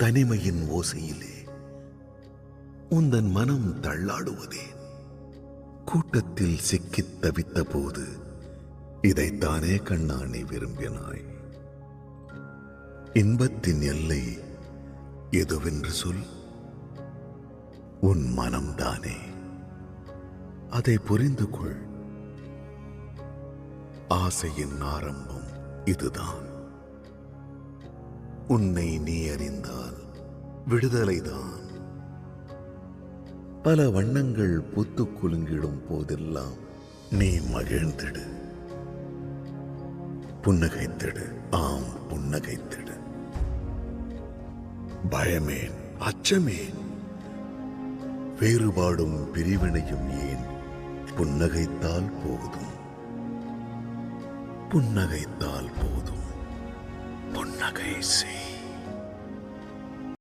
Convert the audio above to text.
தனிமையின் ஓசையிலே உந்தன் மனம் தள்ளாடுவதே? கூட்டத்தில் சிக்கித் தவித்த போது இதைத்தானே கண்ணா நீ விரும்பினாய்? இன்பத்தின் எல்லை எதுவென்று சொல். உன் மனம்தானே, அதை புரிந்து கொள். ஆசையின் ஆரம்பம் இதுதான். உன்னை நீ அறிந்தால் விடுதலைதான். பல வண்ணங்கள் பூத்து குலுங்கிடும் போதெல்லாம் நீ மகிழ்ந்திடு, புன்னகைத்திடு. ஆம், புன்னகைத்திடு. பயமேன், அச்சமேன், வேறுபாடும் பிரிவினையும் ஏன்? புன்னகைத்தால் போதும், புன்னகைத்தால் போதும். புன்னகை செய்.